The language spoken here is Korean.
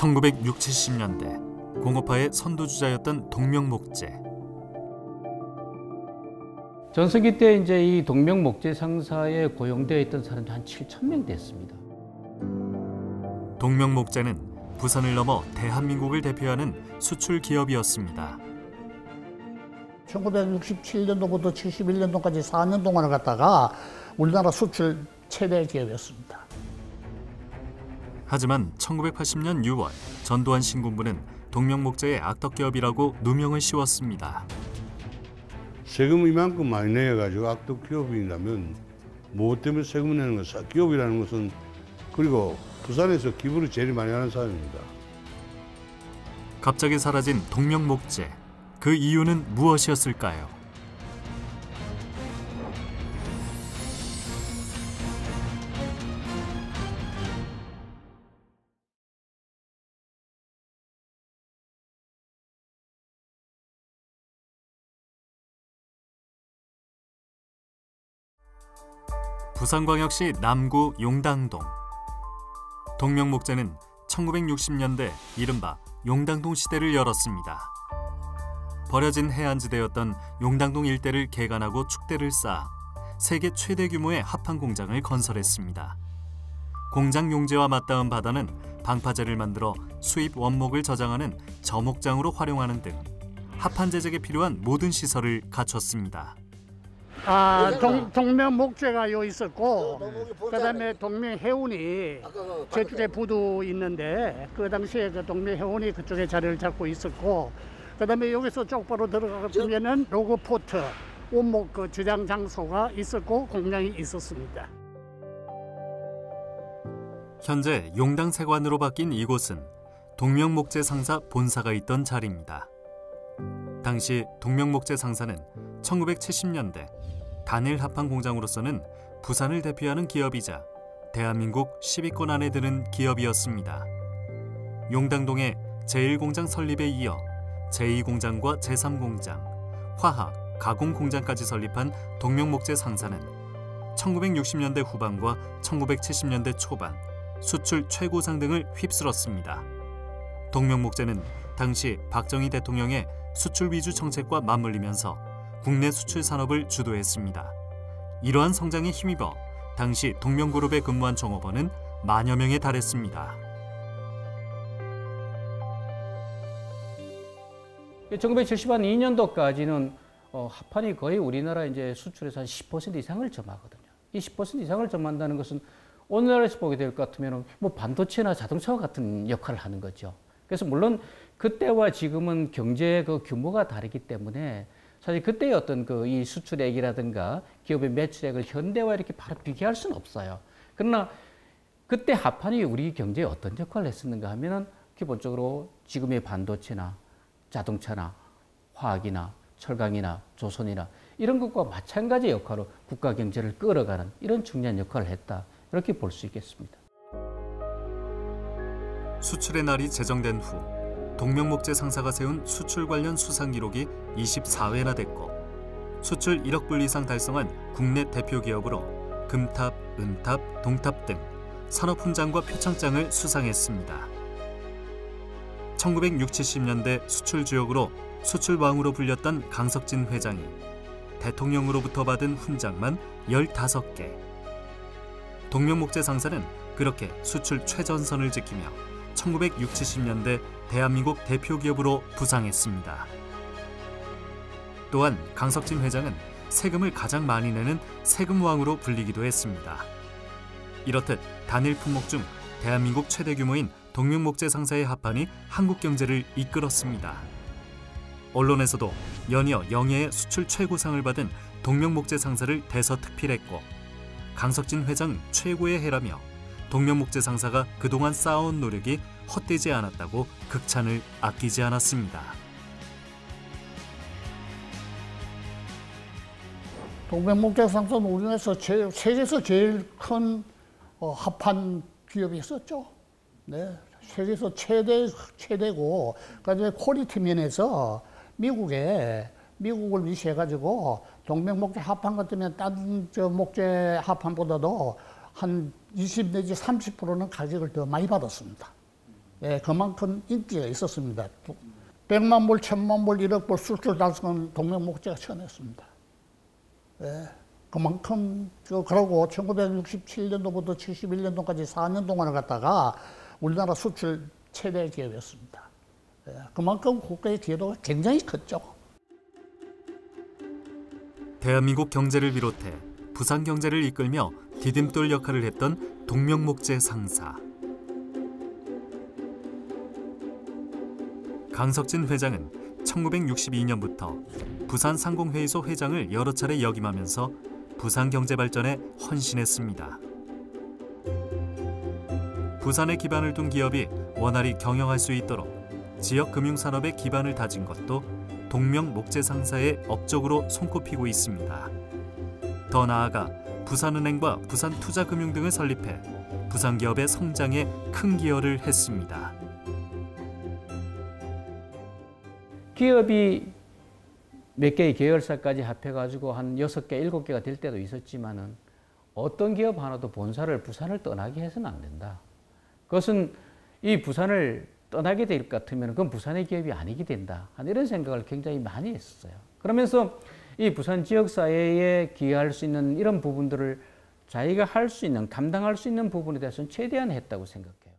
1960, 70년대 공업화의 선두주자였던 동명목재. 전성기 때 이제 이 동명목재 상사에 고용되어 있던 사람이 한 7,000명 됐습니다. 동명목재는 부산을 넘어 대한민국을 대표하는 수출 기업이었습니다. 1967년도부터 71년도까지 4년 동안을 갖다가 우리나라 수출 최대 기업이었습니다. 하지만 1980년 6월 전두환 신군부는 동명목재의 악덕기업이라고 누명을 씌웠습니다. 세금 이만큼 많이 내가지고 악덕기업이라면 뭐 때문에 세금 내는 것이 기업이라는 것은 그리고 부산에서 기부를 제일 많이 하는 사람입니다. 갑자기 사라진 동명목재. 그 이유는 무엇이었을까요? 부산광역시 남구 용당동. 동명목재는 1960년대 이른바 용당동 시대를 열었습니다. 버려진 해안지대였던 용당동 일대를 개간하고 축대를 쌓아 세계 최대 규모의 합판 공장을 건설했습니다. 공장 용지와 맞닿은 바다는 방파제를 만들어 수입 원목을 저장하는 저목장으로 활용하는 등 합판 제작에 필요한 모든 시설을 갖췄습니다. 동명목재가 요 있었고, 그다음에 동명해운이 제주에 부두 있는데 그 당시에 그 동명해운이 그쪽에 자리를 잡고 있었고, 그다음에 여기서 쪽바로 들어가면은 로그포트 원목 그 저장 장소가 있었고 공장이 있었습니다. 현재 용당세관으로 바뀐 이곳은 동명목재 상사 본사가 있던 자리입니다. 당시 동명목재 상사는 1970년대 단일 합판 공장으로서는 부산을 대표하는 기업이자 대한민국 10위권 안에 드는 기업이었습니다. 용당동의 제1공장 설립에 이어 제2공장과 제3공장, 화학, 가공공장까지 설립한 동명목재 상사는 1960년대 후반과 1970년대 초반 수출 최고상 등을 휩쓸었습니다. 동명목재는 당시 박정희 대통령의 수출 위주 정책과 맞물리면서 국내 수출 산업을 주도했습니다. 이러한 성장에 힘입어 당시 동명그룹에 근무한 종업원은 만여 명에 달했습니다. 1972년도까지는 합판이 거의 우리나라 이제 수출에서 한 10% 이상을 점하거든요. 이 10% 이상을 점한다는 것은 오늘날에서 보게 될 것 같으면 뭐 반도체나 자동차와 같은 역할을 하는 거죠. 그래서 물론 그때와 지금은 경제의 그 규모가 다르기 때문에 사실 그때의 어떤 그 이 수출액이라든가 기업의 매출액을 현대와 이렇게 바로 비교할 수는 없어요. 그러나 그때 합판이 우리 경제에 어떤 역할을 했었는가 하면은 기본적으로 지금의 반도체나 자동차나 화학이나 철강이나 조선이나 이런 것과 마찬가지 역할로 국가 경제를 끌어가는 이런 중요한 역할을 했다. 이렇게 볼 수 있겠습니다. 수출의 날이 제정된 후 동명목재 상사가 세운 수출 관련 수상 기록이 24회나 됐고 수출 1억 불 이상 달성한 국내 대표 기업으로 금탑, 은탑, 동탑 등 산업훈장과 표창장을 수상했습니다. 1960, 70년대 수출 주역으로 수출왕으로 불렸던 강석진 회장이 대통령으로부터 받은 훈장만 15개. 동명목재 상사는 그렇게 수출 최전선을 지키며 1960, 70년대 대한민국 대표 기업으로 부상했습니다. 또한 강석진 회장은 세금을 가장 많이 내는 세금왕으로 불리기도 했습니다. 이렇듯 단일 품목 중 대한민국 최대 규모인 동명목재 상사의 합판이 한국 경제를 이끌었습니다. 언론에서도 연이어 영예의 수출 최고상을 받은 동명목재 상사를 대서특필했고 강석진 회장 최고의 해라며 동명목재 상사가 그동안 쌓아온 노력이 헛되지 않았다고 극찬을 아끼지 않았습니다. 동명목재 상사는 우리나라에서 세계에서 제일 큰 합판 기업이었었죠. 네, 세계에서 최대고, 그다음에 퀄리티 면에서 미국을 위시해가지고 동명목재 합판 같으면 다른 목재 합판보다도 한 20 내지 30%는 가격을 더 많이 받았습니다. 예, 그만큼 인기가 있었습니다. 100만 불, 1000만 불, 1억 불 수출 달성은 동명목재가 처음이었습니다. 예, 그만큼 그러고 1967년도부터 71년도까지 4년 동안을 갖다가 우리나라 수출 최대 기업이었습니다. 예, 그만큼 국가의 기여도가 굉장히 컸죠. 대한민국 경제를 비롯해 부산 경제를 이끌며 디딤돌 역할을 했던 동명목재 상사. 강석진 회장은 1962년부터 부산상공회의소 회장을 여러 차례 역임하면서 부산 경제 발전에 헌신했습니다. 부산에 기반을 둔 기업이 원활히 경영할 수 있도록 지역 금융산업의 기반을 다진 것도 동명목재상사의 업적으로 손꼽히고 있습니다. 더 나아가 부산은행과 부산투자금융 등을 설립해 부산기업의 성장에 큰 기여를 했습니다. 기업이 몇 개의 계열사까지 합해가지고 한 6개, 7개가 될 때도 있었지만은 어떤 기업 하나도 본사를 부산을 떠나게 해서는 안 된다. 그것은 이 부산을 떠나게 될 것 같으면 그건 부산의 기업이 아니게 된다. 이런 생각을 굉장히 많이 했었어요. 그러면서 이 부산 지역사회에 기여할 수 있는 이런 부분들을 자기가 할 수 있는, 감당할 수 있는 부분에 대해서는 최대한 했다고 생각해요.